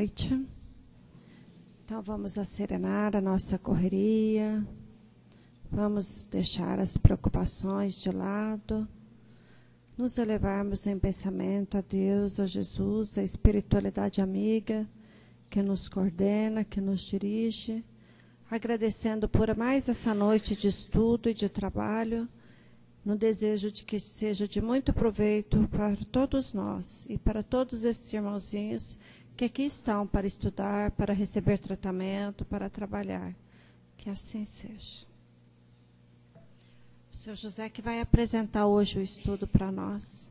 noite. Então vamos acerenar a nossa correria, vamos deixar as preocupações de lado, nos elevarmos em pensamento a Deus, a Jesus, a espiritualidade amiga que nos coordena, que nos dirige, agradecendo por mais essa noite de estudo e de trabalho, no desejo de que seja de muito proveito para todos nós e para todos esses irmãozinhos que aqui estão para estudar, para receber tratamento, para trabalhar. Que assim seja. O Sr. José que vai apresentar hoje o estudo para nós.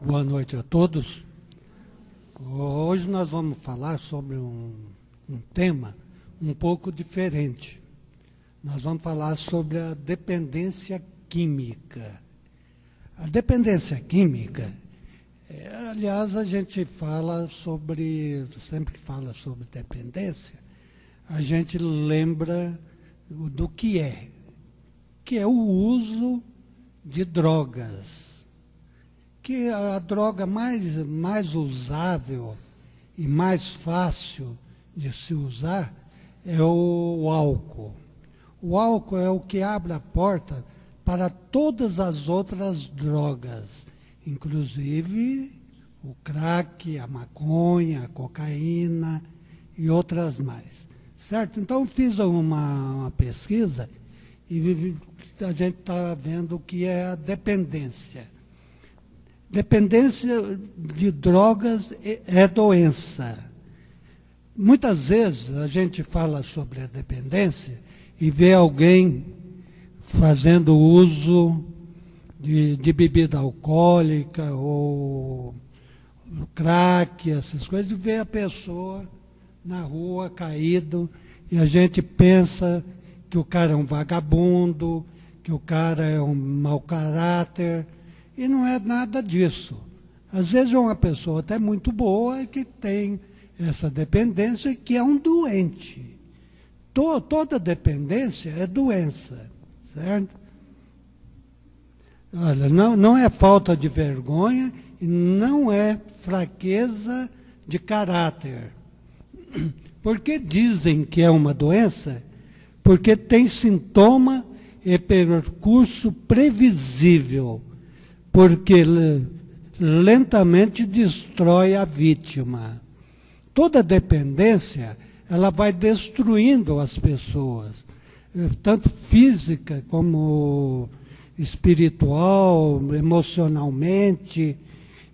Boa noite a todos. Hoje nós vamos falar sobre um tema um pouco diferente. Nós vamos falar sobre a dependência química. A dependência química, aliás, a gente fala sobre, sempre que fala sobre dependência, a gente lembra do que é o uso de drogas. Que a droga mais usável e mais fácil de se usar é o álcool. O álcool é o que abre a porta para todas as outras drogas, inclusive o crack, a maconha, a cocaína e outras mais. Certo? Então, fiz uma pesquisa e a gente está vendo o que é a dependência. Dependência de drogas é doença. Muitas vezes a gente fala sobre a dependência e vê alguém fazendo uso de bebida alcoólica ou crack, essas coisas, e vê a pessoa na rua caído e a gente pensa que o cara é um vagabundo, que o cara é um mau caráter. E não é nada disso. Às vezes é uma pessoa até muito boa que tem essa dependência, que é um doente. Toda dependência é doença, certo? Olha, não é falta de vergonha e não é fraqueza de caráter. Por que dizem que é uma doença? Porque tem sintoma e percurso previsível. Porque lentamente destrói a vítima. Toda dependência, ela vai destruindo as pessoas, tanto física como espiritual, emocionalmente,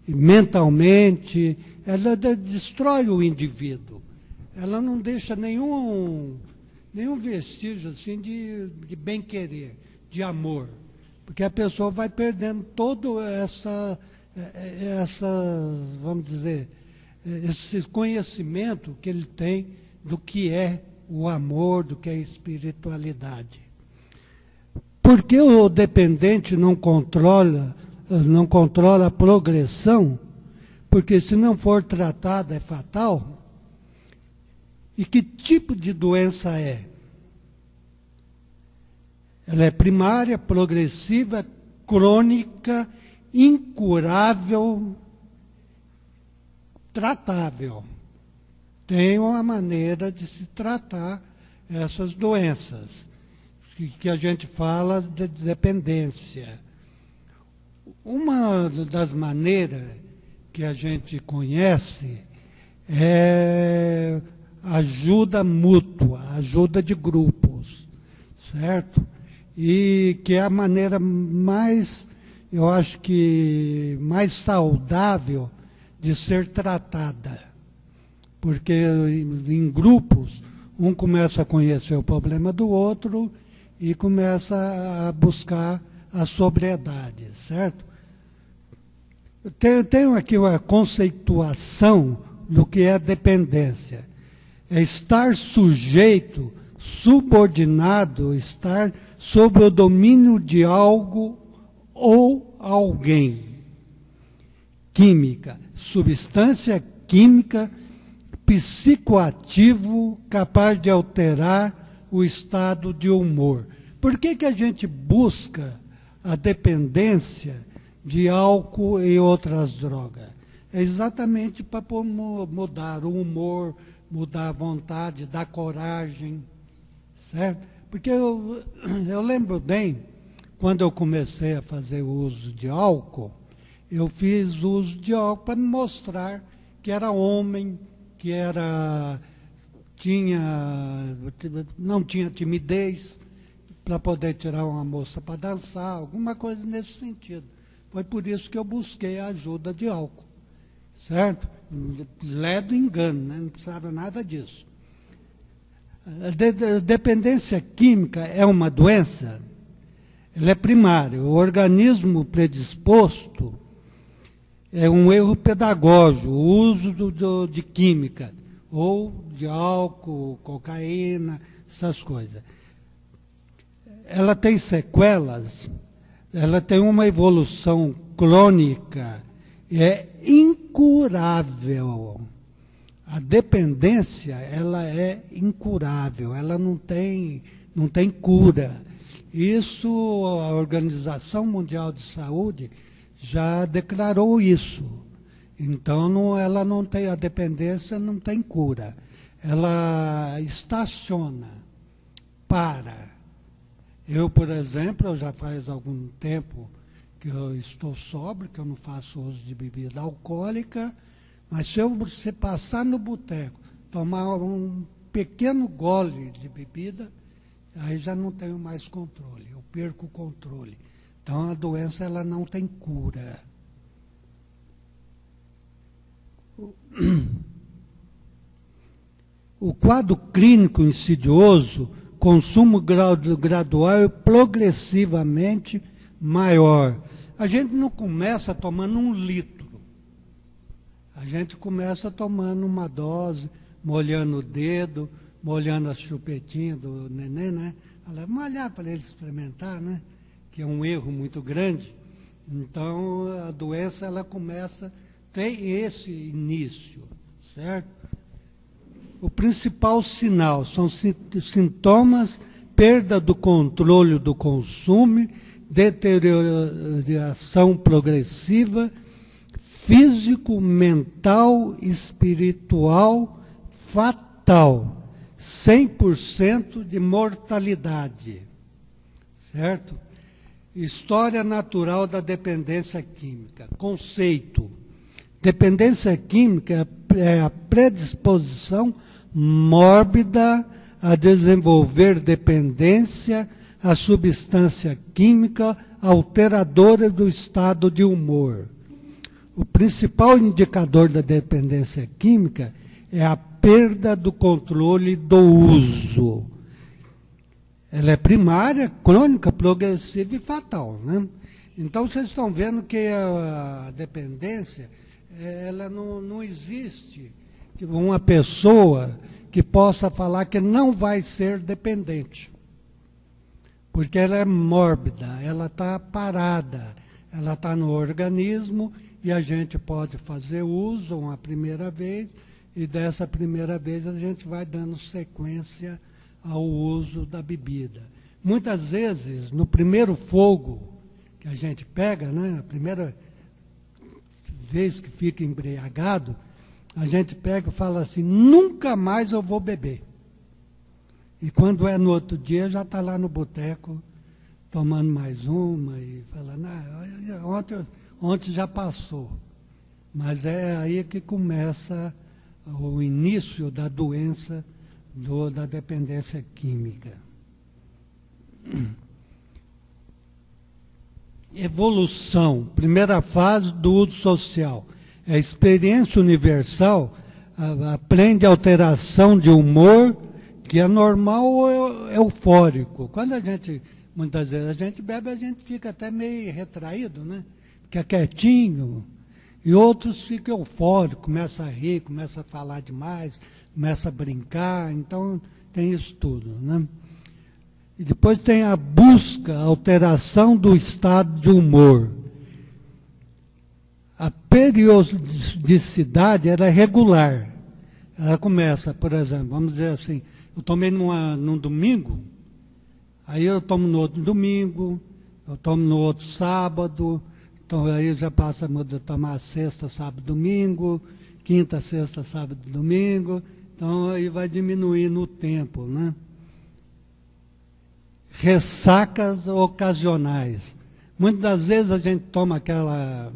mentalmente. Ela destrói o indivíduo. Ela não deixa nenhum vestígio assim de bem-querer, de amor. Porque a pessoa vai perdendo todo essa, vamos dizer, esse conhecimento que ele tem do que é o amor, do que é a espiritualidade. Por que o dependente não controla a progressão? Porque se não for tratada é fatal. E que tipo de doença é? Ela é primária, progressiva, crônica, incurável, tratável. Tem uma maneira de se tratar essas doenças, que a gente fala de dependência. Uma das maneiras que a gente conhece é ajuda mútua, ajuda de grupos, certo? E que é a maneira mais, eu acho que mais saudável de ser tratada. Porque em grupos, um começa a conhecer o problema do outro e começa a buscar a sobriedade, certo? Tenho aqui uma conceituação do que é dependência. É estar sujeito, subordinado, estar sob o domínio de algo ou alguém. Química, substância química, psicoativo, capaz de alterar o estado de humor. Por que a gente busca a dependência de álcool e outras drogas? É exatamente para mudar o humor, mudar a vontade, dar coragem, certo? Porque eu lembro bem, quando eu comecei a fazer o uso de álcool, eu fiz uso de álcool para me mostrar que era homem, que não tinha timidez para poder tirar uma moça para dançar, alguma coisa nesse sentido. Foi por isso que eu busquei a ajuda de álcool, certo? Ledo engano, né? Não precisava nada disso. A dependência química é uma doença? Ela é primária. O organismo predisposto é um erro pedagógico, o uso de química, ou de álcool, cocaína, essas coisas. Ela tem sequelas, ela tem uma evolução crônica, é incurável. A dependência, ela é incurável, ela não tem cura. Isso, a Organização Mundial de Saúde já declarou isso. Então, ela não tem, a dependência não tem cura. Ela estaciona, para. Eu, por exemplo, já faz algum tempo que eu estou sóbrio, que eu não faço uso de bebida alcoólica, mas se você passar no boteco, tomar um pequeno gole de bebida, aí já não tenho mais controle, eu perco o controle. Então a doença ela não tem cura. O quadro clínico insidioso, consumo gradual e progressivamente maior. A gente não começa tomando 1 litro. A gente começa tomando uma dose, molhando o dedo, molhando a chupetinha do neném, né? Molhar para ele experimentar, né? Que é um erro muito grande. Então, a doença, ela começa, tem esse início, certo? O principal sinal são sintomas, perda do controle do consumo, deterioração progressiva, físico, mental, espiritual, fatal, 100% de mortalidade, certo? História natural da dependência química. Conceito. Dependência química é a predisposição mórbida a desenvolver dependência à substância química alteradora do estado de humor. O principal indicador da dependência química é a perda do controle do uso. Ela é primária, crônica, progressiva e fatal, né? Então, vocês estão vendo que a dependência, ela não existe uma pessoa que possa falar que não vai ser dependente. Porque ela é mórbida, ela está parada, ela está no organismo e a gente pode fazer uso uma primeira vez e dessa primeira vez a gente vai dando sequência ao uso da bebida. Muitas vezes, no primeiro fogo que a gente pega, né, a primeira vez que fica embriagado, a gente pega e fala assim, nunca mais eu vou beber. E quando é no outro dia, já está lá no boteco, tomando mais uma e falando, ontem já passou. Mas é aí que começa o início da doença da dependência química. Evolução, primeira fase do uso social. A experiência universal aprende alteração de humor, que é normal ou eufórico. Quando muitas vezes a gente bebe, a gente fica até meio retraído, né? Fica quietinho. E outros ficam eufóricos, começam a rir, começam a falar demais, começam a brincar. Então, tem isso tudo, né? E depois tem a busca, a alteração do estado de humor. A periodicidade era regular. Ela começa, por exemplo, vamos dizer assim, eu tomei num domingo, Aí eu tomo no outro domingo, eu tomo no outro sábado, então aí já passa a tomar sexta, sábado, domingo, quinta, sexta, sábado, domingo, então aí vai diminuindo o tempo, né? Ressacas ocasionais. Muitas das vezes a gente toma aquela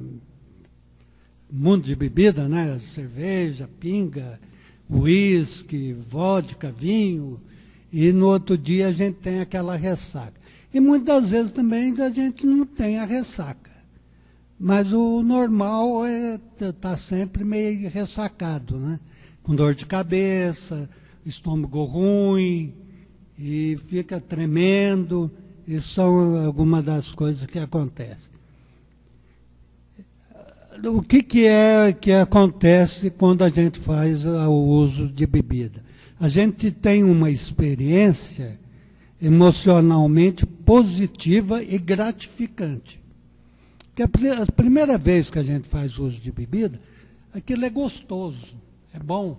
mundo de bebida, né? Cerveja, pinga, uísque, vodka, vinho, e no outro dia a gente tem aquela ressaca. E muitas das vezes também a gente não tem a ressaca. Mas o normal é estar sempre meio ressacado, né? Com dor de cabeça, estômago ruim, e fica tremendo. Isso são algumas das coisas que acontecem. O que é que acontece quando a gente faz o uso de bebida? A gente tem uma experiência emocionalmente positiva e gratificante. Porque a primeira vez que a gente faz uso de bebida, aquilo é gostoso, é bom.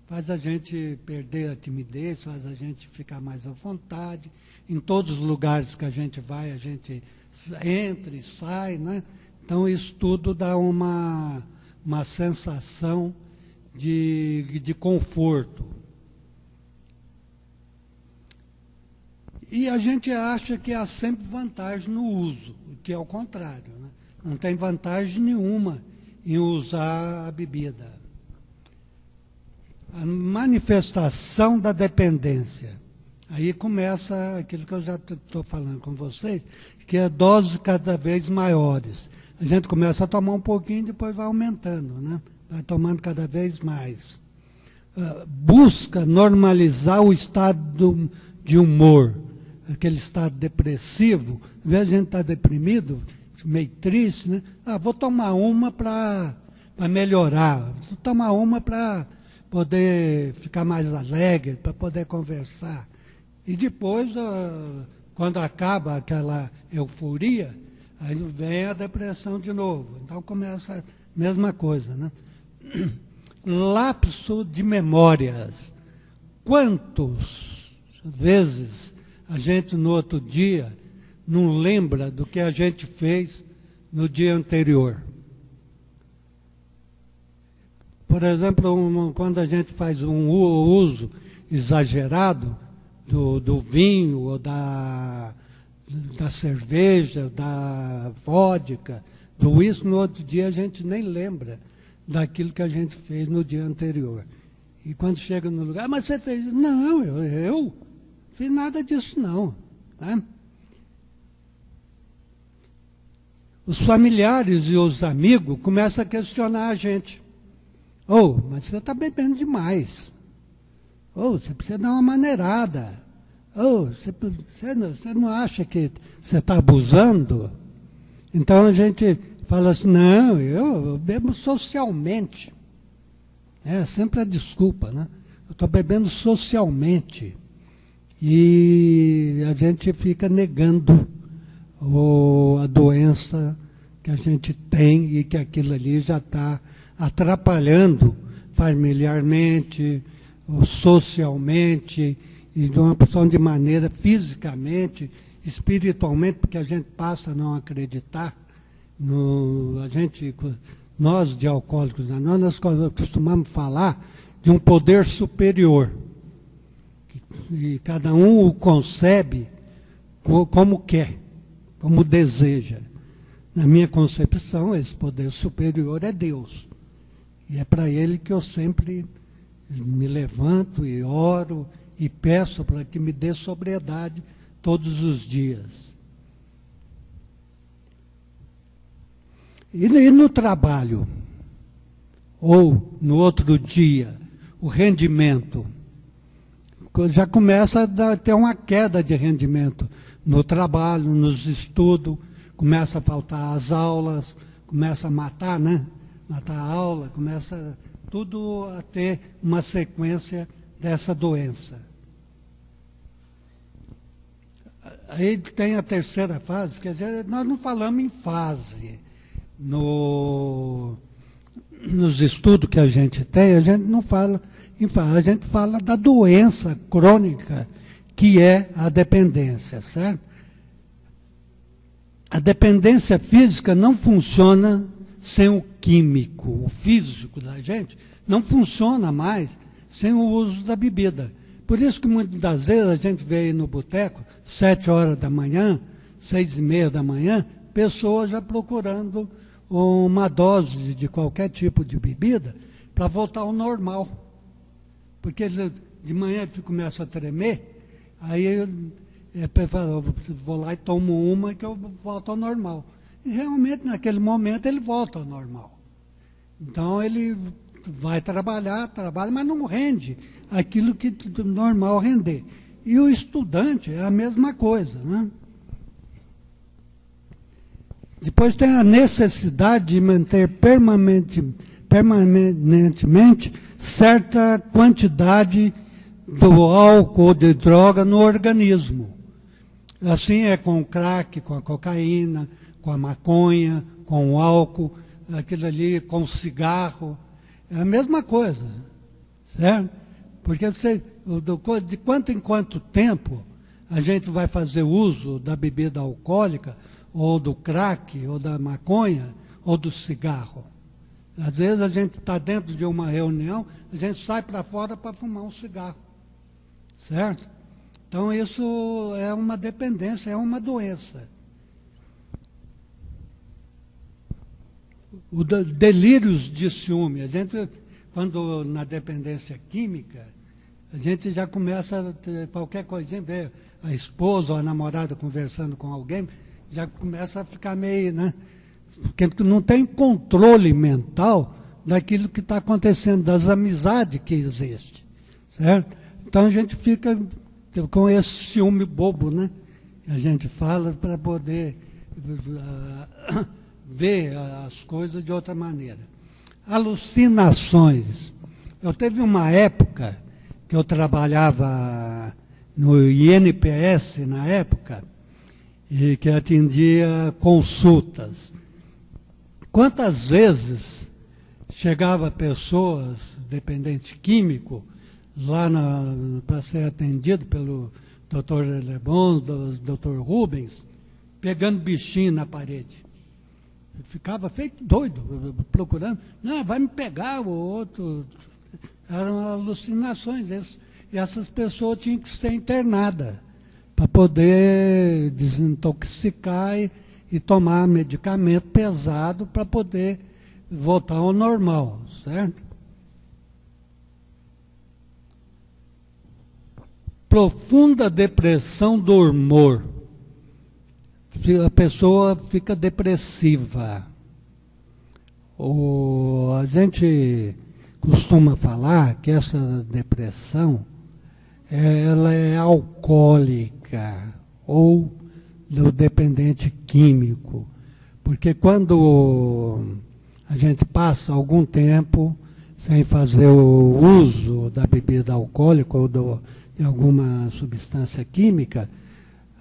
Faz a gente perder a timidez, faz a gente ficar mais à vontade. Em todos os lugares que a gente vai, a gente entra e sai, né? Então, isso tudo dá uma sensação de conforto. E a gente acha que há sempre vantagem no uso, o que é o contrário, né? Não tem vantagem nenhuma em usar a bebida. A manifestação da dependência. Aí começa aquilo que eu já estou falando com vocês, que é doses cada vez maiores. A gente começa a tomar um pouquinho e depois vai aumentando, né? Vai tomando cada vez mais. Busca normalizar o estado de humor, aquele estado depressivo. Às vezes a gente está deprimido, meio triste, né? Vou tomar uma para melhorar, vou tomar uma para poder ficar mais alegre, para poder conversar. E depois, quando acaba aquela euforia, aí vem a depressão de novo. Então começa a mesma coisa, né? Lapso de memórias. Quantas vezes a gente no outro dia não lembra do que a gente fez no dia anterior? Por exemplo, quando a gente faz um uso exagerado do vinho, ou da cerveja, da vodka, do uísque, no outro dia a gente nem lembra daquilo que a gente fez no dia anterior. E quando chega no lugar, mas você fez? Não, eu fiz nada disso não. Tá? Os familiares e os amigos começam a questionar a gente. Mas você está bebendo demais. Você precisa dar uma maneirada. Você não acha que você está abusando? Então a gente fala assim, não, eu bebo socialmente. É sempre a desculpa, né? Eu estou bebendo socialmente. E a gente fica negando a doença que a gente tem e que aquilo ali já está atrapalhando familiarmente, socialmente, e de uma pessoa de maneira fisicamente, espiritualmente, porque a gente passa a não acreditar. Nós de alcoólicos, nós costumamos falar de um poder superior. E cada um o concebe como quer, como deseja. Na minha concepção, esse poder superior é Deus. E é para Ele que eu sempre me levanto e oro e peço para que me dê sobriedade todos os dias. E no trabalho, ou no outro dia, o rendimento, já começa a ter uma queda de rendimento no trabalho, nos estudos, começa a faltar as aulas, começa a matar, né? Matar a aula, começa tudo a ter uma sequência dessa doença. Aí tem a terceira fase, quer dizer, nós não falamos em fase. Nos estudos que a gente tem, a gente não fala em fase, a gente fala da doença crônica que é a dependência, certo? A dependência física não funciona sem o químico, o físico da gente, não funciona mais sem o uso da bebida. Por isso que muitas das vezes a gente vê aí no boteco, 7 horas da manhã, 6h30 da manhã, pessoas já procurando uma dose de qualquer tipo de bebida para voltar ao normal. Porque de manhã ele começa a tremer, aí ele fala, vou lá e tomo uma que eu volto ao normal. E realmente naquele momento ele volta ao normal. Então ele vai trabalha, mas não rende aquilo que normal render. E o estudante é a mesma coisa, né? Depois tem a necessidade de manter permanentemente certa quantidade do álcool ou de droga no organismo. Assim é com o crack, com a cocaína, com a maconha, com o álcool, aquilo ali, com o cigarro. É a mesma coisa, certo? Porque você, de quanto em quanto tempo a gente vai fazer uso da bebida alcoólica, ou do crack, ou da maconha, ou do cigarro. Às vezes a gente está dentro de uma reunião, a gente sai para fora para fumar um cigarro, certo? Então isso é uma dependência, é uma doença. O delírios de ciúme, a gente, quando na dependência química, a gente já começa a ter qualquer coisinha, ver a esposa ou a namorada conversando com alguém, já começa a ficar meio, né? Porque não tem controle mental daquilo que está acontecendo, das amizades que existem, certo? Então a gente fica com esse ciúme bobo, né? Que a gente fala para poder ver as coisas de outra maneira. Alucinações. Eu teve uma época que eu trabalhava no INPS na época, e que atendia consultas. Quantas vezes chegava pessoas, dependente químico, lá para ser atendido pelo Dr. Lebon, Dr. Rubens, pegando bichinho na parede. Eu ficava feito doido, procurando. Não, vai me pegar, o outro. Eram alucinações. E essas pessoas tinham que ser internadas para poder desintoxicar e tomar medicamento pesado para poder voltar ao normal, certo? Profunda depressão do humor. A pessoa fica depressiva. A gente costuma falar que essa depressão ela é alcoólica ou do dependente químico, porque quando a gente passa algum tempo sem fazer o uso da bebida alcoólica ou de alguma substância química,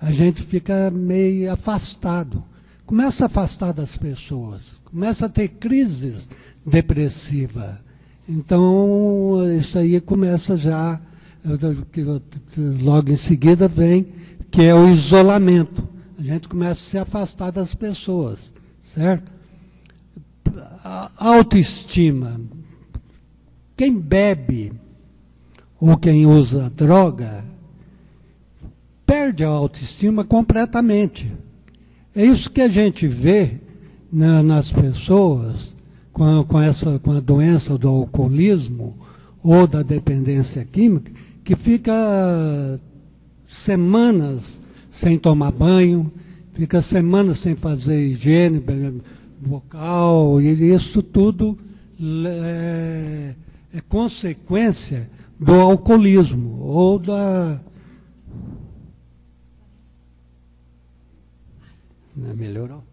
a gente fica meio afastado, começa a afastar das pessoas, começa a ter crises depressivas. Então, isso aí começa já, logo em seguida vem, que é o isolamento. A gente começa a se afastar das pessoas, certo? A autoestima. Quem bebe ou quem usa droga perde a autoestima completamente. É isso que a gente vê nas pessoas com a doença do alcoolismo ou da dependência química, que fica semanas sem tomar banho, fica semanas sem fazer higiene bucal, e isso tudo é consequência do alcoolismo ou da... Melhorou?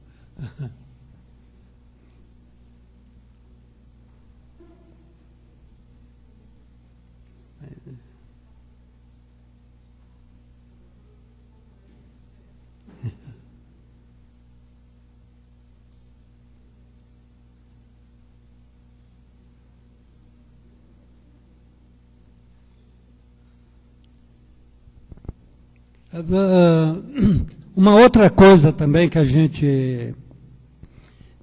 Uma outra coisa também que a gente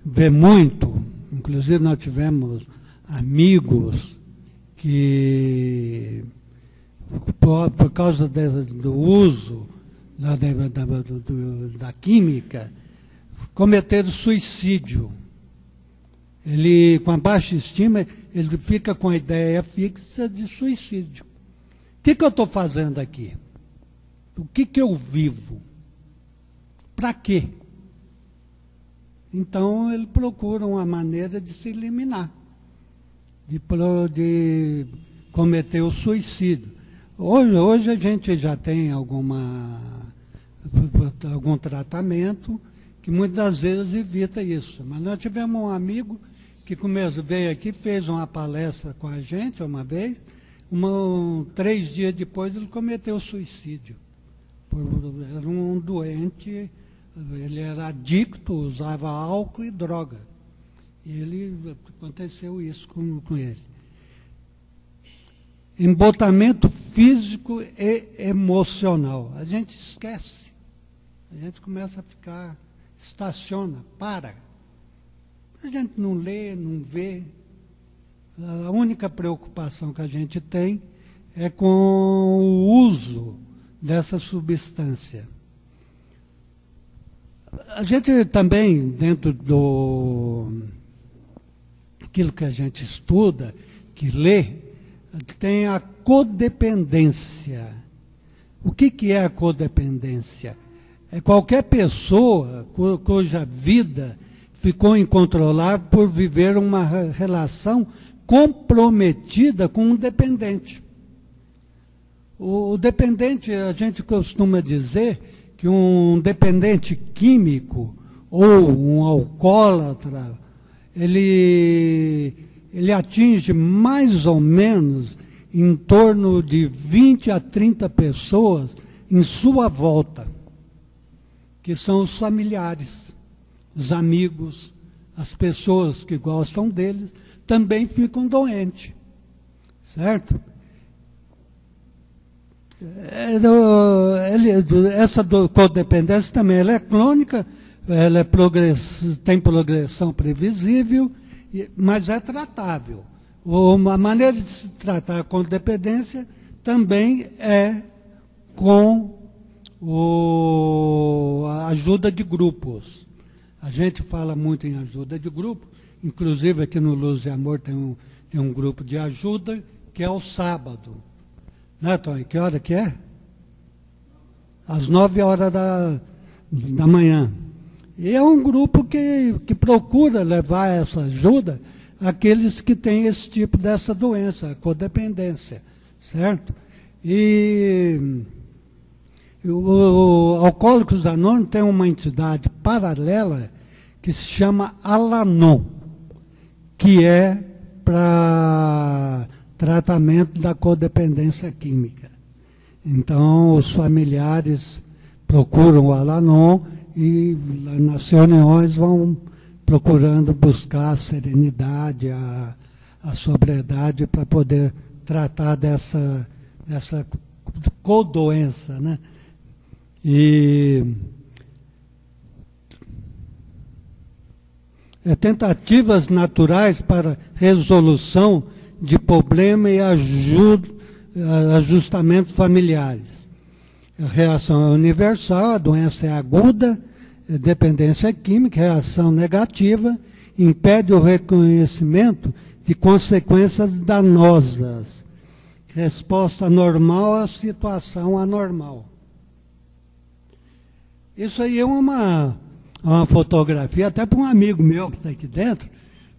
vê muito, inclusive nós tivemos amigos que, por causa do uso da química, cometeram suicídio. Ele, com a baixa estima, ele fica com a ideia fixa de suicídio. O que eu estou fazendo aqui? O que eu vivo? Para quê? Então, ele procura uma maneira de se eliminar, de cometer o suicídio. Hoje a gente já tem algum tratamento que muitas das vezes evita isso. Mas nós tivemos um amigo que veio aqui, fez uma palestra com a gente uma vez, 3 dias depois ele cometeu suicídio. Era um doente, ele era adicto, usava álcool e droga. E aconteceu isso com ele. Embotamento físico e emocional. A gente esquece. A gente começa a ficar, estaciona, para. A gente não lê, não vê. A única preocupação que a gente tem é com o uso dessa substância. A gente também, dentro aquilo que a gente estuda, que lê, tem a codependência. O que é a codependência? É qualquer pessoa cuja vida ficou incontrolável por viver uma relação comprometida com um dependente. O dependente, a gente costuma dizer que um dependente químico ou um alcoólatra, ele atinge mais ou menos em torno de 20 a 30 pessoas em sua volta, que são os familiares, os amigos, as pessoas que gostam deles, também ficam doentes, certo? Essa codependência também ela é crônica, ela tem progressão previsível, mas é tratável. Uma maneira de se tratar a codependência também é com a ajuda de grupos. A gente fala muito em ajuda de grupo, inclusive aqui no Luz e Amor tem um grupo de ajuda que é o sábado. Né, Tony? Que hora que é? Às 9 horas da manhã. E é um grupo que procura levar essa ajuda àqueles que têm esse tipo dessa doença, a codependência, certo? E o Alcoólicos Anônimos tem uma entidade paralela que se chama Alanon, que é para tratamento da codependência química. Então, os familiares procuram o Alanon e nas reuniões vão procurando buscar a serenidade, a sobriedade para poder tratar dessa codoença, né? E tentativas naturais para resolução de problema e ajustamentos familiares. A reação é universal, a doença é aguda, dependência química, reação negativa, impede o reconhecimento de consequências danosas. Resposta normal à situação anormal. Isso aí é uma fotografia, até para um amigo meu que está aqui dentro,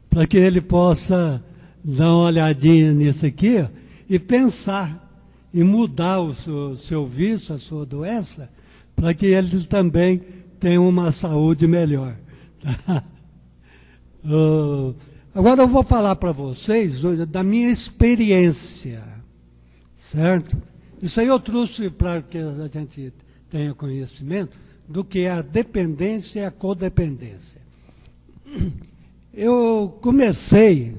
para que ele possa dar uma olhadinha nisso aqui, ó, e pensar e mudar o seu vício, a sua doença, para que ele também tenha uma saúde melhor. Tá? Agora eu vou falar para vocês da minha experiência, certo? Isso aí eu trouxe para que a gente tenha conhecimento do que é a dependência e a codependência. Eu comecei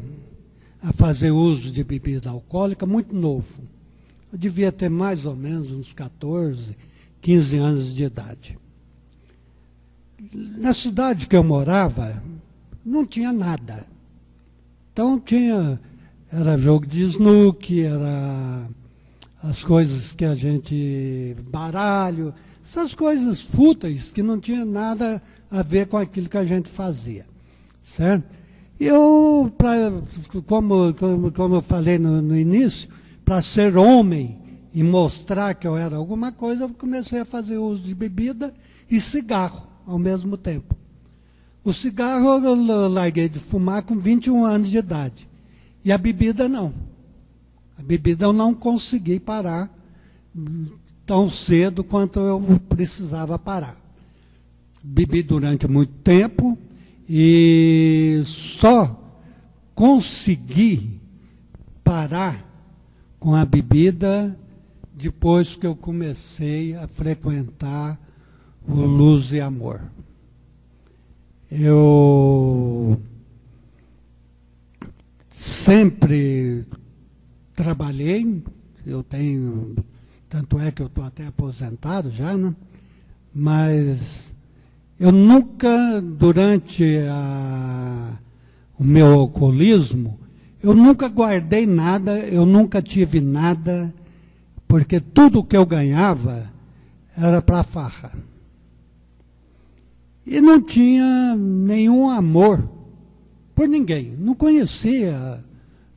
a fazer uso de bebida alcoólica muito novo. Eu devia ter mais ou menos uns 14, 15 anos de idade. Na cidade que eu morava, não tinha nada. Então era jogo de snooker, era as coisas que a gente, baralho, essas coisas fúteis que não tinha nada a ver com aquilo que a gente fazia, certo? Eu, como eu falei no início, para ser homem e mostrar que eu era alguma coisa, eu comecei a fazer uso de bebida e cigarro ao mesmo tempo. O cigarro eu larguei de fumar com 21 anos de idade. E a bebida não. A bebida eu não consegui parar tão cedo quanto eu precisava parar. Bebi durante muito tempo e só consegui parar com a bebida depois que eu comecei a frequentar o Luz e Amor. Eu sempre trabalhei, tanto é que eu estou até aposentado já, né? Mas eu nunca, durante o meu alcoolismo, eu nunca guardei nada, eu nunca tive nada, porque tudo que eu ganhava era para farra. E não tinha nenhum amor por ninguém. Não conhecia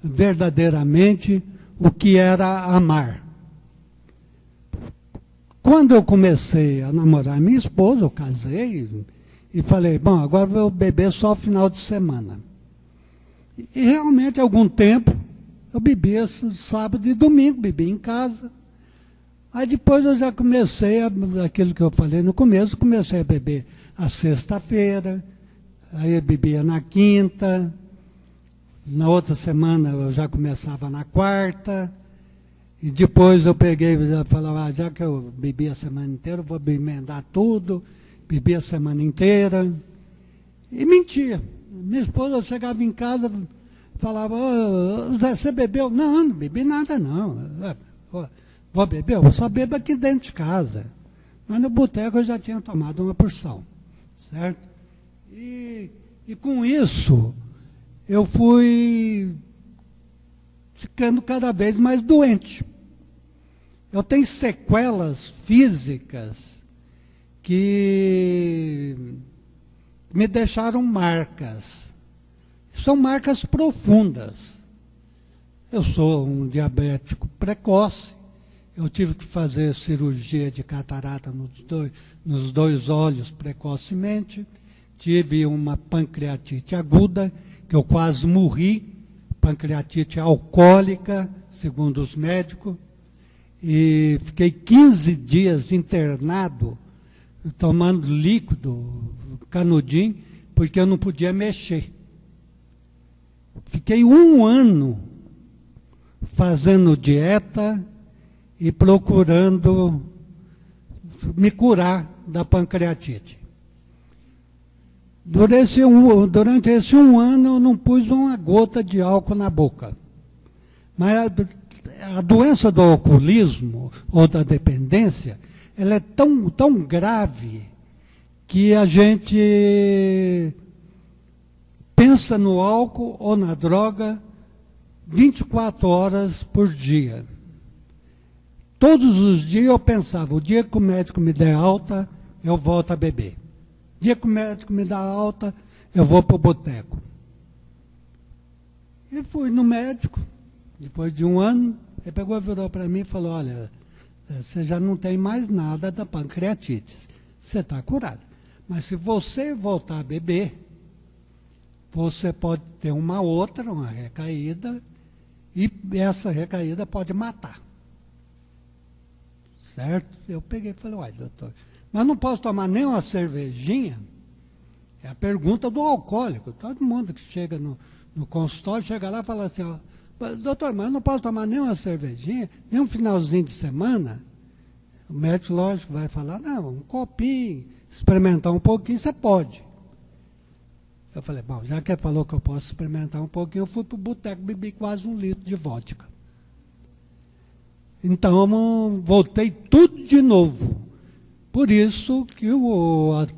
verdadeiramente o que era amar. Quando eu comecei a namorar minha esposa, eu casei e falei, bom, agora eu vou beber só final de semana. E realmente, há algum tempo, eu bebia sábado e domingo, bebia em casa. Aí depois eu já comecei, aquilo que eu falei no começo, comecei a beber a sexta-feira, aí eu bebia na quinta, na outra semana eu já começava na quarta, e depois eu peguei e falava, já que eu bebi a semana inteira, eu vou emendar tudo, bebi a semana inteira, e mentia. Minha esposa chegava em casa, falava, Zé, você bebeu? Não, não bebi nada não. Vou beber? Eu só bebo aqui dentro de casa. Mas no boteco eu já tinha tomado uma porção. Certo? E com isso, eu fui ficando cada vez mais doente. Eu tenho sequelas físicas que me deixaram marcas. São marcas profundas. Eu sou um diabético precoce. Eu tive que fazer cirurgia de catarata nos dois olhos precocemente. Tive uma pancreatite aguda, que eu quase morri, pancreatite alcoólica, segundo os médicos. E fiquei 15 dias internado, tomando líquido, canudinho, porque eu não podia mexer. Fiquei 1 ano fazendo dieta e procurando me curar da pancreatite. Durante esse 1 ano, eu não pus uma gota de álcool na boca. Mas a doença do alcoolismo, ou da dependência, ela é tão grave que a gente pensa no álcool ou na droga 24 horas por dia. Todos os dias eu pensava, o dia que o médico me der alta, eu volto a beber. O dia que o médico me dá alta, eu vou para o boteco. E fui no médico, depois de 1 ano, ele pegou, virou para mim e falou, olha, você já não tem mais nada da pancreatite, você está curado. Mas se você voltar a beber, você pode ter uma recaída, e essa recaída pode matar. Certo? Eu peguei e falei, uai, doutor, mas não posso tomar nem uma cervejinha? É a pergunta do alcoólico. Todo mundo que chega no consultório, chega lá e fala assim, ó, doutor, mas não posso tomar nem uma cervejinha, nem um finalzinho de semana? O médico, lógico, vai falar, não, um copinho, experimentar um pouquinho, você pode. Eu falei, bom, já que ele falou que eu posso experimentar um pouquinho, eu fui para o boteco, bebi quase 1 litro de vodka. Então, voltei tudo de novo. Por isso que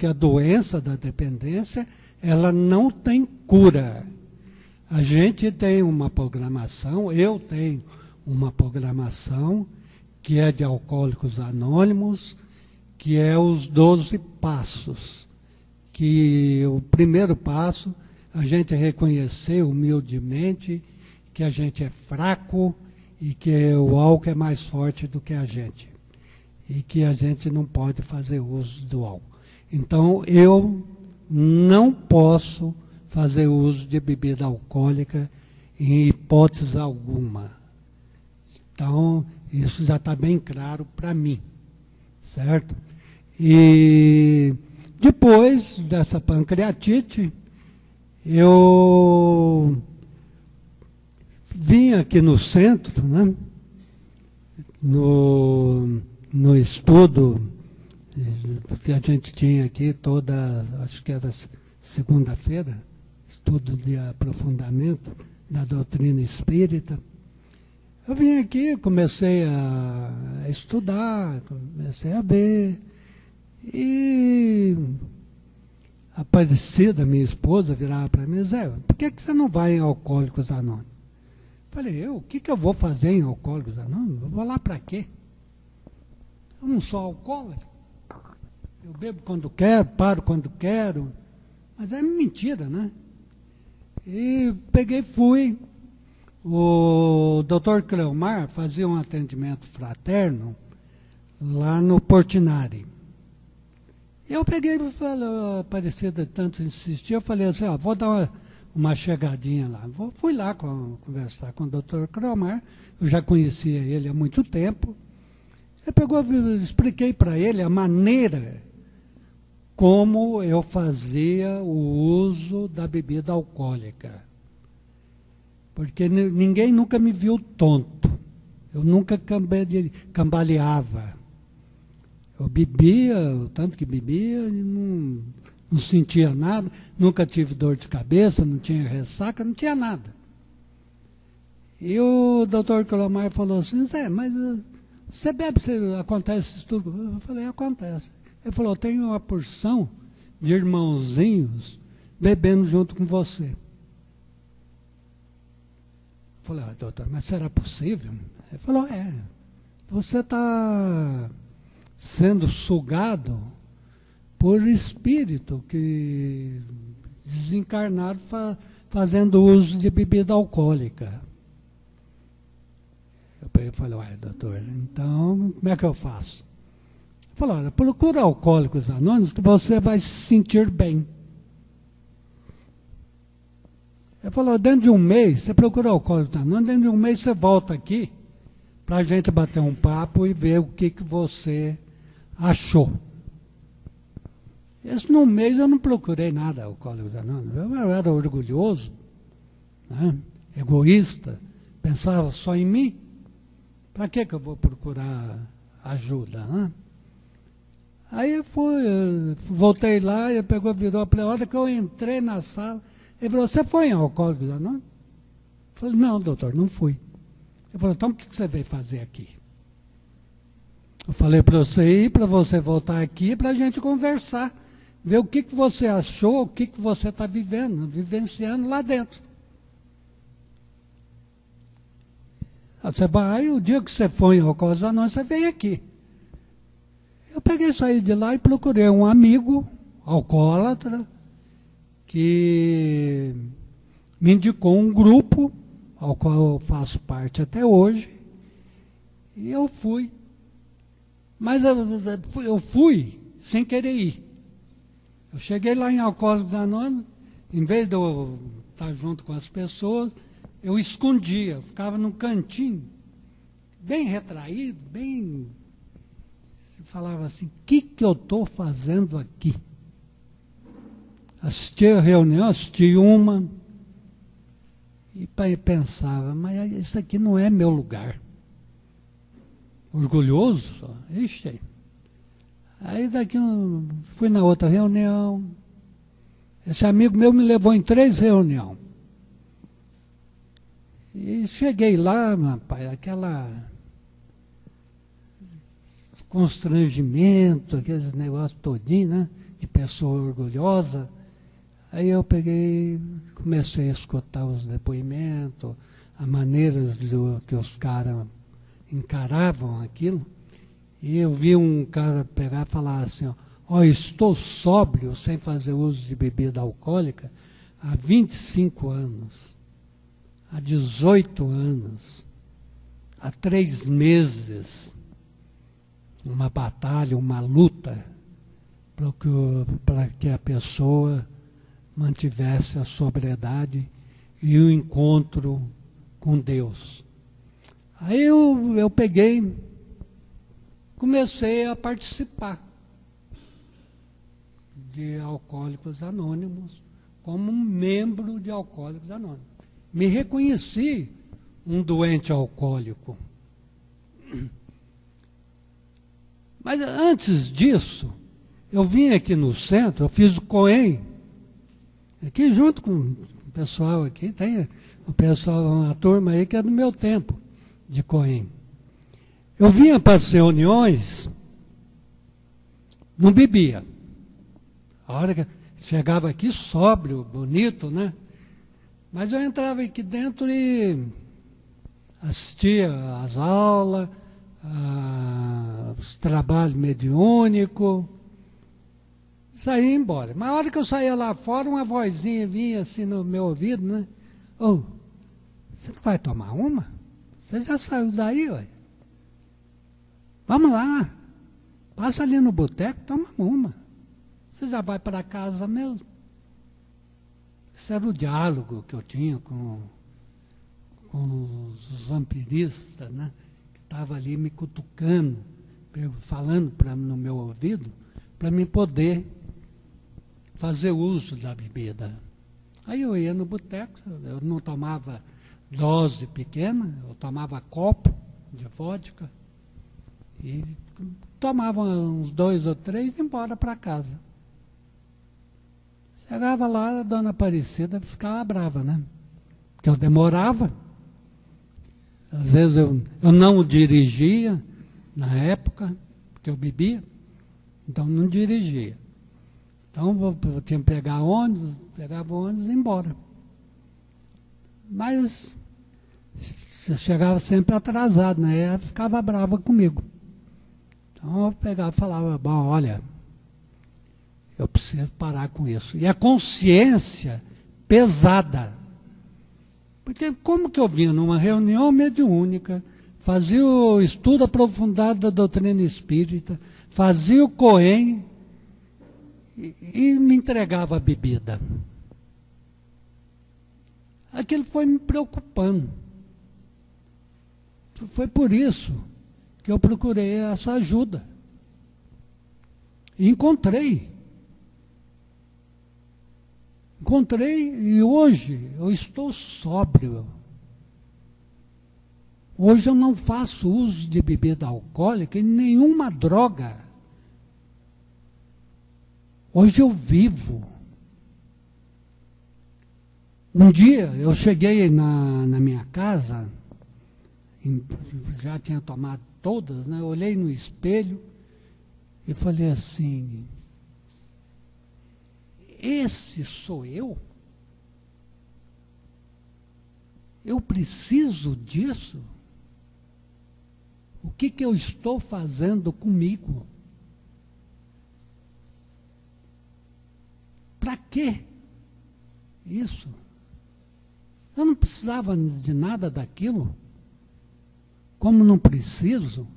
a doença da dependência, ela não tem cura. A gente tem uma programação, eu tenho uma programação, que é de Alcoólicos Anônimos, que é os 12 passos. Que o primeiro passo, a gente reconhecer humildemente que a gente é fraco e que o álcool é mais forte do que a gente. E que a gente não pode fazer uso do álcool. Então, eu não posso fazer uso de bebida alcoólica em hipótese alguma. Então, isso já está bem claro para mim, certo? E depois dessa pancreatite, eu vim aqui no centro, né, no estudo que a gente tinha aqui acho que era segunda-feira, estudo de aprofundamento da doutrina espírita. Eu vim aqui, comecei a estudar, comecei a ver, e a Aparecida, minha esposa, virava para mim e dizia: por que você não vai em Alcoólicos Anônimos? Falei: o que eu vou fazer em Alcoólicos Anônimos? Eu vou lá para quê? Eu não sou alcoólatra. Eu bebo quando quero, paro quando quero. Mas é mentira, né? E peguei e fui. O Dr. Cleomar fazia um atendimento fraterno lá no Portinari. Eu peguei e falei, Aparecida tanto insistia, eu falei assim: vou dar uma chegadinha lá. Fui lá conversar com o Dr. Cleomar, eu já conhecia ele há muito tempo. Expliquei para ele a maneira como eu fazia o uso da bebida alcoólica. Porque ninguém nunca me viu tonto. Eu nunca cambaleava. Eu bebia, o tanto que bebia, e não sentia nada, nunca tive dor de cabeça, não tinha ressaca, não tinha nada. E o doutor Cleomar falou assim: Zé, mas você bebe, acontece isso tudo? Eu falei: acontece. Ele falou: tenho uma porção de irmãozinhos bebendo junto com você. Eu falei: doutor, mas será possível? Ele falou: você está sendo sugado por espírito que desencarnado fazendo uso de bebida alcoólica. Eu falei: doutor, então como é que eu faço? Ele falou: olha, procura Alcoólicos Anônimos que você vai se sentir bem. Ele falou: dentro de um mês, você procura Alcoólicos Anônimos, dentro de um mês você volta aqui para a gente bater um papo e ver o que você achou. Esse num mês eu não procurei nada Alcoólicos Anônimos. Eu era orgulhoso, né, egoísta, pensava só em mim. Para que eu vou procurar ajuda, né? Aí voltei lá, ele virou, a hora que eu entrei na sala, ele falou: você foi em Alcoólicos Anônimos? Eu falei: não, doutor, não fui. Ele falou: então o que você veio fazer aqui? Eu falei para você ir, para você voltar aqui, para a gente conversar, ver o que você achou, o que você está vivenciando lá dentro. Você vai, o dia que você for em Alcoólicos Anônimos, você vem aqui. Eu peguei, saí de lá e procurei um amigo alcoólatra que me indicou um grupo ao qual eu faço parte até hoje, e eu fui. Mas eu fui sem querer ir. Eu cheguei lá em Alcoólicos Anônimos, em vez de eu estar junto com as pessoas, eu escondia, eu ficava num cantinho, bem retraído, bem... falava assim: o que eu estou fazendo aqui? Assisti a reunião, assisti uma, e pensava: mas isso aqui não é meu lugar. Orgulhoso, ixi. Aí fui na outra reunião. Esse amigo meu me levou em 3 reuniões. E cheguei lá, rapaz, constrangimento, aqueles negócios todinho, né? De pessoa orgulhosa. Aí eu peguei, comecei a escutar os depoimentos, a maneira que os caras encaravam aquilo. E eu vi um cara pegar e falar assim, ó, estou sóbrio, sem fazer uso de bebida alcoólica, há 25 anos, há 18 anos, há 3 meses, uma batalha, uma luta, para que a pessoa mantivesse a sobriedade e o encontro com Deus. Aí eu peguei, comecei a participar de Alcoólicos Anônimos, como um membro de Alcoólicos Anônimos. Me reconheci um doente alcoólico. Mas antes disso, eu vim aqui no centro, eu fiz o COEM, aqui junto com o pessoal aqui, tem o pessoal, uma turma aí que é do meu tempo de COEM. Eu vinha para as reuniões, não bebia. A hora que chegava aqui sóbrio, bonito, né? Mas eu entrava aqui dentro e assistia às aulas, os trabalhos mediúnicos, saía embora. Mas a hora que eu saía lá fora, uma vozinha vinha assim no meu ouvido, né? Ô, você não vai tomar uma? Você já saiu daí, ué? Vamos lá, passa ali no boteco, toma uma. Você já vai para casa mesmo. Esse era o diálogo que eu tinha com os vampiristas, né? Que estavam ali me cutucando, falando no meu ouvido, para me poder fazer uso da bebida. Aí eu ia no boteco, eu não tomava dose pequena, eu tomava copo de vodka e tomava uns 2 ou 3 e ia embora para casa. Chegava lá, a dona Aparecida ficava brava, né? Porque eu demorava. Às vezes eu não dirigia na época, porque eu bebia, então não dirigia. Então eu tinha que pegar ônibus, pegava o ônibus e ia embora. Mas eu chegava sempre atrasado, né? Ela ficava brava comigo. Então eu pegava e falava, bom, olha, eu preciso parar com isso. E a consciência pesada. Porque como que eu vinha numa reunião mediúnica, fazia o estudo aprofundado da doutrina espírita, fazia o COEM e me entregava a bebida. Aquilo foi me preocupando. Foi por isso que eu procurei essa ajuda. E encontrei. E hoje eu estou sóbrio. Hoje eu não faço uso de bebida alcoólica e nenhuma droga. Hoje eu vivo. Um dia eu cheguei na minha casa, já tinha tomado todas, né? Olhei no espelho e falei assim, esse sou eu? Eu preciso disso? O que eu estou fazendo comigo? Para quê isso? Eu não precisava de nada daquilo. Como não preciso,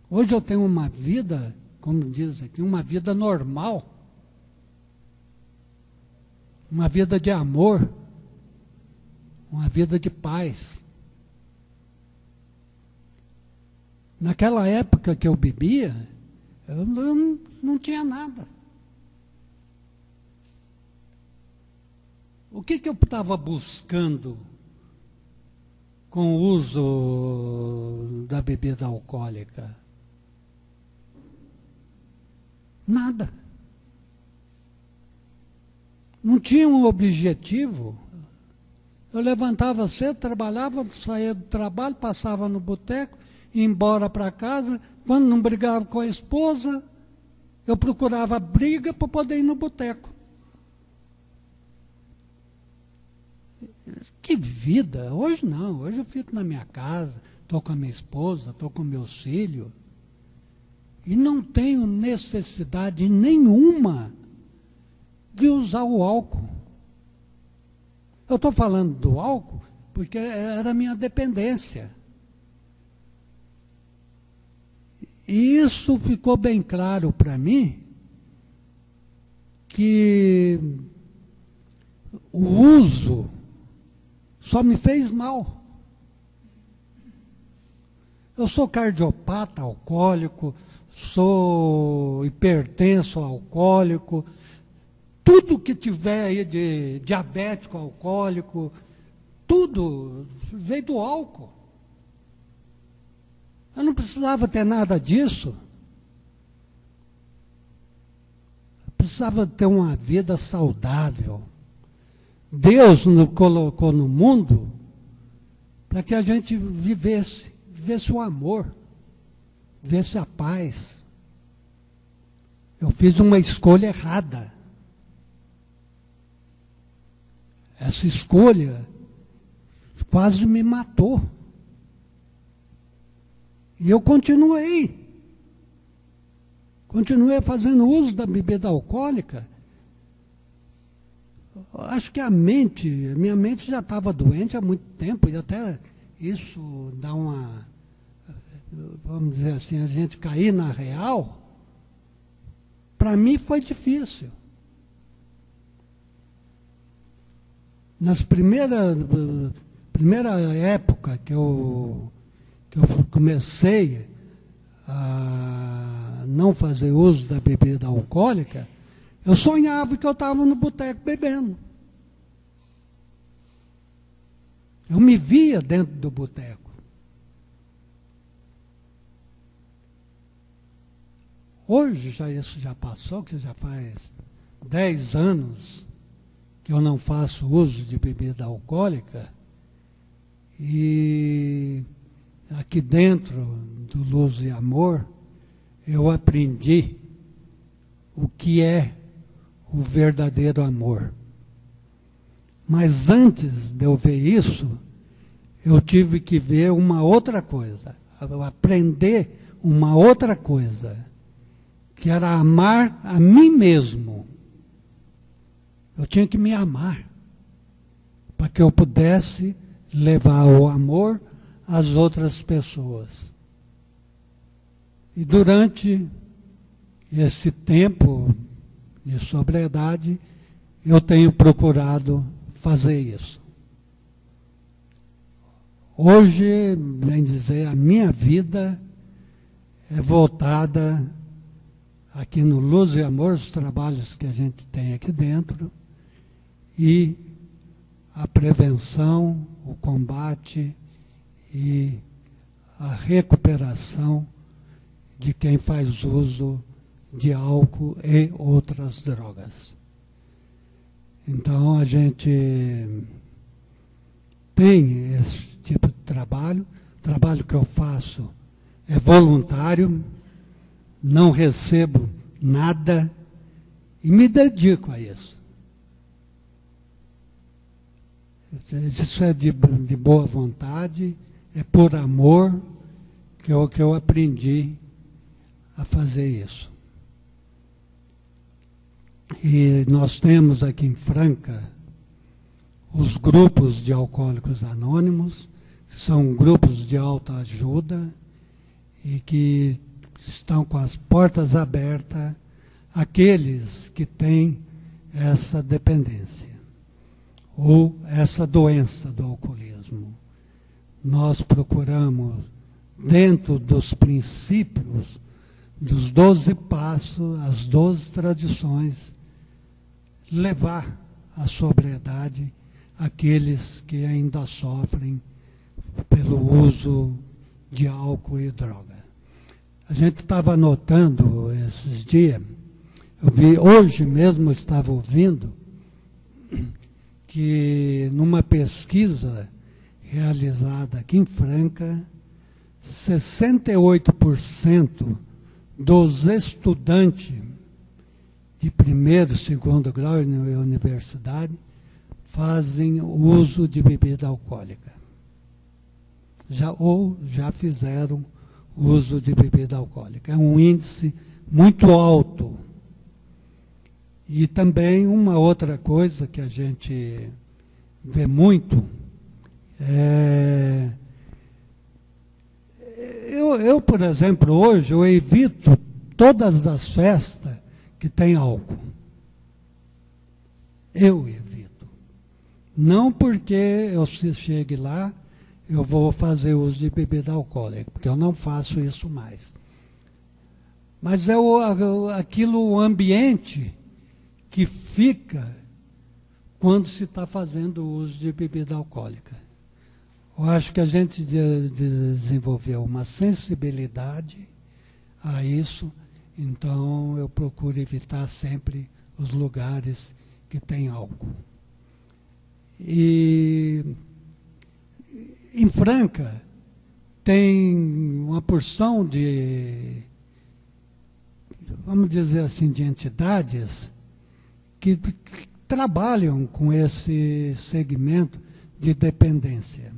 hoje eu tenho uma vida, como diz aqui, uma vida normal. Uma vida de amor, uma vida de paz. Naquela época que eu bebia, eu não tinha nada. O que eu estava buscando com o uso da bebida alcoólica? Nada. Não tinha um objetivo. Eu levantava cedo, trabalhava, saía do trabalho, passava no boteco ia embora para casa. Quando não brigava com a esposa, eu procurava briga para poder ir no boteco. Que vida! Hoje não, hoje eu fico na minha casa, estou com a minha esposa, estou com meus filhos, e não tenho necessidade nenhuma de usar o álcool. Eu estou falando do álcool porque era a minha dependência. E isso ficou bem claro para mim, que o uso só me fez mal. Eu sou cardiopata alcoólico, sou hipertenso alcoólico, tudo que tiver aí de diabético alcoólico, tudo veio do álcool. Eu não precisava ter nada disso. Eu precisava ter uma vida saudável. Deus nos colocou no mundo para que a gente vivesse o amor, vivesse a paz. Eu fiz uma escolha errada. Essa escolha quase me matou. E eu continuei fazendo uso da bebida alcoólica. Acho que minha mente já estava doente há muito tempo, e até isso dá uma, vamos dizer assim, a gente cair na real. Para mim foi difícil. Nas primeira época que eu comecei a não fazer uso da bebida alcoólica, eu sonhava que eu estava no boteco bebendo. Eu me via dentro do boteco. Hoje isso já passou, que já faz 10 anos que eu não faço uso de bebida alcoólica, e aqui dentro do Luz e Amor eu aprendi o que é o verdadeiro amor. Mas antes de eu ver isso, eu tive que ver uma outra coisa, aprender uma outra coisa, que era amar a mim mesmo. Eu tinha que me amar, para que eu pudesse levar o amor às outras pessoas. E durante esse tempo de sobriedade, eu tenho procurado fazer isso. Hoje, bem dizer, a minha vida é voltada aqui no Luz e Amor, os trabalhos que a gente tem aqui dentro, e a prevenção, o combate e a recuperação de quem faz uso de álcool e outras drogas. Então a gente tem esse tipo de trabalho. O trabalho que eu faço é voluntário, não recebo nada e me dedico a isso. Isso é de boa vontade, é por amor que eu aprendi a fazer isso. E nós temos aqui em Franca os grupos de alcoólicos anônimos, que são grupos de autoajuda e que estão com as portas abertas àqueles que têm essa dependência ou essa doença do alcoolismo. Nós procuramos, dentro dos princípios, dos 12 passos, as 12 tradições, levar a sobriedade àqueles que ainda sofrem pelo uso de álcool e droga. A gente estava notando esses dias, hoje mesmo eu estava ouvindo, que numa pesquisa realizada aqui em Franca, 68% dos estudantes de primeiro e segundo grau na universidade fazem uso de bebida alcoólica. Já fizeram uso de bebida alcoólica. É um índice muito alto. E também uma outra coisa que a gente vê muito é... Eu, por exemplo, hoje eu evito todas as festas que tem álcool. Eu evito. Não porque eu chegue lá, eu vou fazer uso de bebida alcoólica, porque eu não faço isso mais. Mas é o ambiente que fica quando se está fazendo uso de bebida alcoólica. Eu acho que a gente desenvolveu uma sensibilidade a isso, então eu procuro evitar sempre os lugares que tem álcool. E em Franca tem uma porção de, vamos dizer assim, de entidades que trabalham com esse segmento de dependência.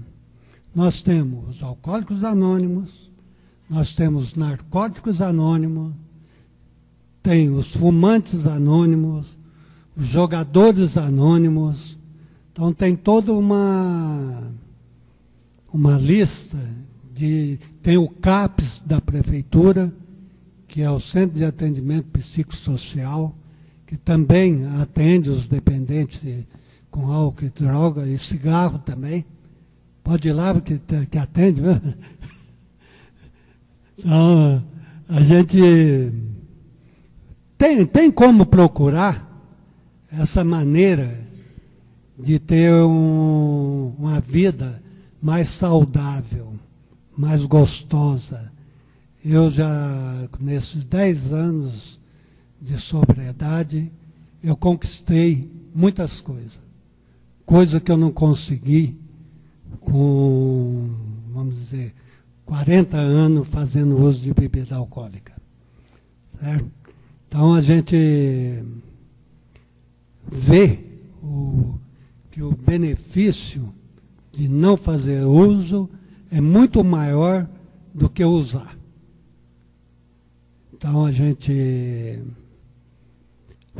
Nós temos Alcoólicos Anônimos, nós temos Narcóticos Anônimos, tem os Fumantes Anônimos, os Jogadores Anônimos. Então tem toda uma lista tem o CAPS da Prefeitura, que é o Centro de Atendimento Psicossocial, que também atende os dependentes com álcool e droga e cigarro também. Pode ir lá que atende, viu? Então, a gente tem como procurar essa maneira de ter uma vida mais saudável, mais gostosa. Eu já, nesses 10 anos de sobriedade, eu conquistei muitas coisas. Coisa que eu não consegui com, vamos dizer, 40 anos fazendo uso de bebida alcoólica. Certo? Então a gente vê que o benefício de não fazer uso é muito maior do que usar. Então a gente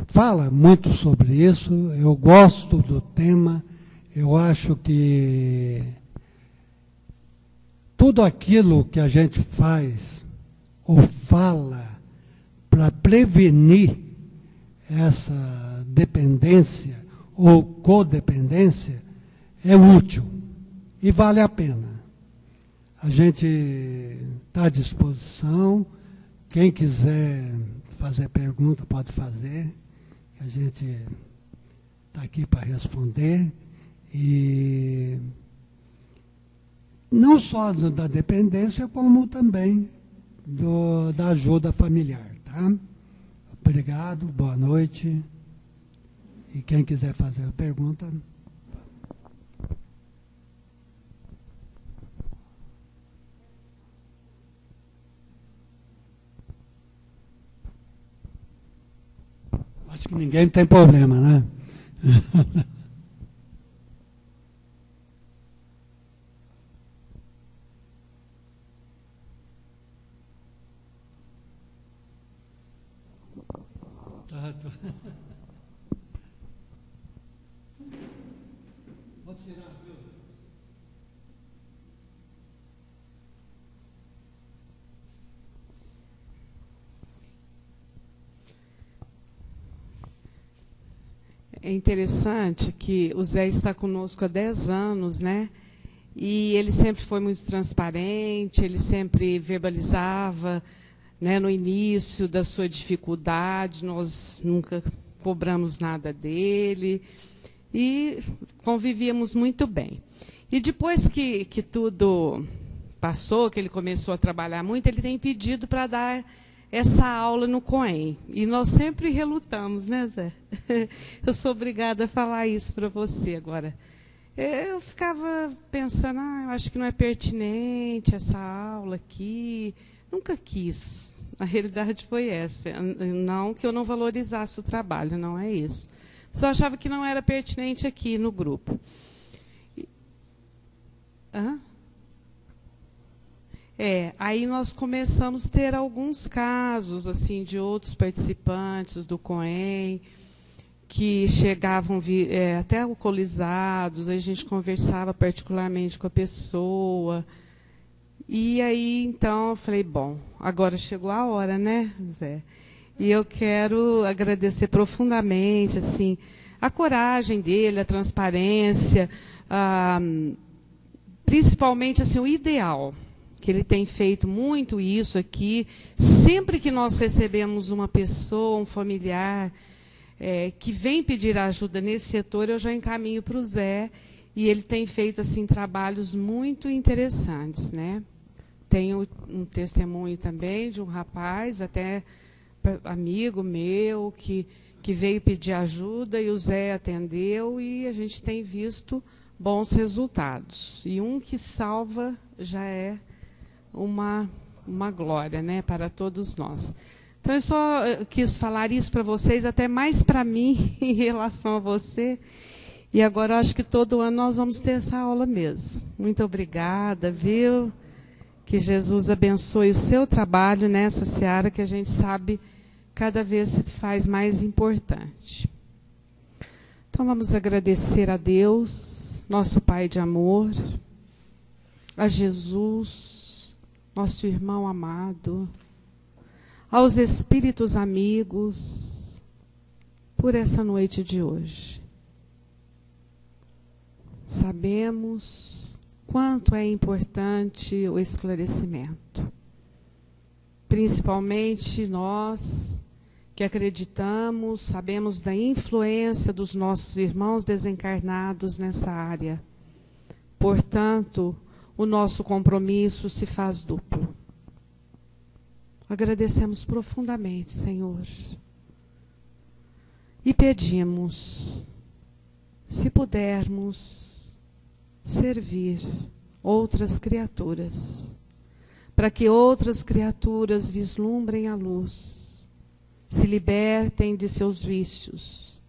fala muito sobre isso, eu gosto do tema. Eu acho que tudo aquilo que a gente faz ou fala para prevenir essa dependência ou codependência é útil e vale a pena. A gente está à disposição, quem quiser fazer pergunta pode fazer, a gente está aqui para responder. E não só da dependência, como também da ajuda familiar. Tá? Obrigado, boa noite. E quem quiser fazer a pergunta... Acho que ninguém tem problema, né? Vou tirar, viu? É interessante que o Zé está conosco há 10 anos, né? E ele sempre foi muito transparente, ele sempre verbalizava, né, no início da sua dificuldade, nós nunca cobramos nada dele e convivíamos muito bem. E depois que tudo passou, que ele começou a trabalhar muito, ele tem pedido para dar essa aula no COEM. E nós sempre relutamos, né, Zé? Eu sou obrigada a falar isso para você agora. Eu ficava pensando, eu acho que não é pertinente essa aula aqui. Nunca quis. A realidade foi essa. Não que eu não valorizasse o trabalho, não é isso. Só achava que não era pertinente aqui no grupo. Aí nós começamos a ter alguns casos assim de outros participantes do COEM que chegavam até alcoolizados, aí a gente conversava particularmente com a pessoa. E aí, então, eu falei, bom, agora chegou a hora, né, Zé? E eu quero agradecer profundamente, assim, a coragem dele, a transparência, principalmente, assim, o ideal, que ele tem feito muito isso aqui. Sempre que nós recebemos uma pessoa, um familiar, que vem pedir ajuda nesse setor, eu já encaminho para o Zé, e ele tem feito, assim, trabalhos muito interessantes, né? Tenho um testemunho também de um rapaz, até amigo meu, que veio pedir ajuda e o Zé atendeu e a gente tem visto bons resultados. E um que salva já é uma glória, né, para todos nós. Então, eu só quis falar isso para vocês, até mais para mim em relação a você. E agora eu acho que todo ano nós vamos ter essa aula mesmo. Muito obrigada, viu? Que Jesus abençoe o seu trabalho nessa seara que a gente sabe cada vez se faz mais importante. Então vamos agradecer a Deus, nosso Pai de amor, a Jesus, nosso irmão amado, aos espíritos amigos, por essa noite de hoje. Sabemos quanto é importante o esclarecimento. Principalmente nós que acreditamos, sabemos da influência dos nossos irmãos desencarnados nessa área. Portanto, o nosso compromisso se faz duplo. Agradecemos profundamente, Senhor. E pedimos, se pudermos, servir outras criaturas, para que outras criaturas vislumbrem a luz, se libertem de seus vícios,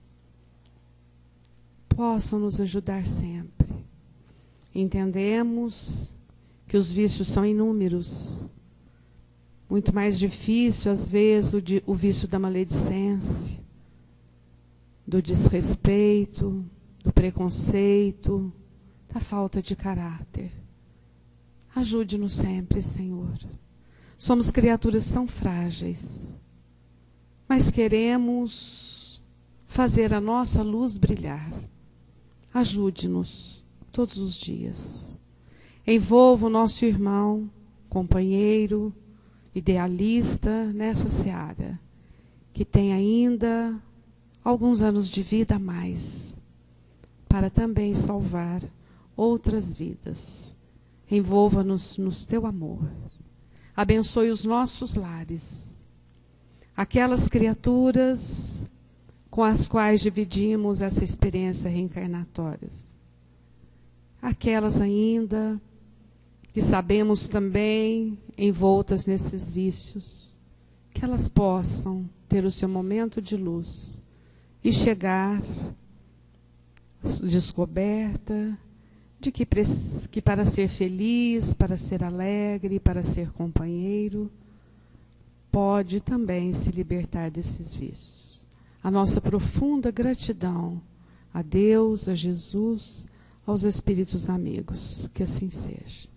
possam nos ajudar sempre. Entendemos que os vícios são inúmeros, muito mais difícil às vezes o vício da maledicência, do desrespeito, do preconceito, da falta de caráter. Ajude-nos sempre, Senhor. Somos criaturas tão frágeis, mas queremos fazer a nossa luz brilhar. Ajude-nos todos os dias. Envolva o nosso irmão, companheiro, idealista nessa seara, que tem ainda alguns anos de vida a mais, para também salvar outras vidas. Envolva-nos no teu amor. Abençoe os nossos lares. Aquelas criaturas com as quais dividimos essa experiência reencarnatória. Aquelas ainda que sabemos também envoltas nesses vícios, que elas possam ter o seu momento de luz e chegar descoberta de que para ser feliz, para ser alegre, para ser companheiro, pode também se libertar desses vícios. A nossa profunda gratidão a Deus, a Jesus, aos espíritos amigos. Que assim seja.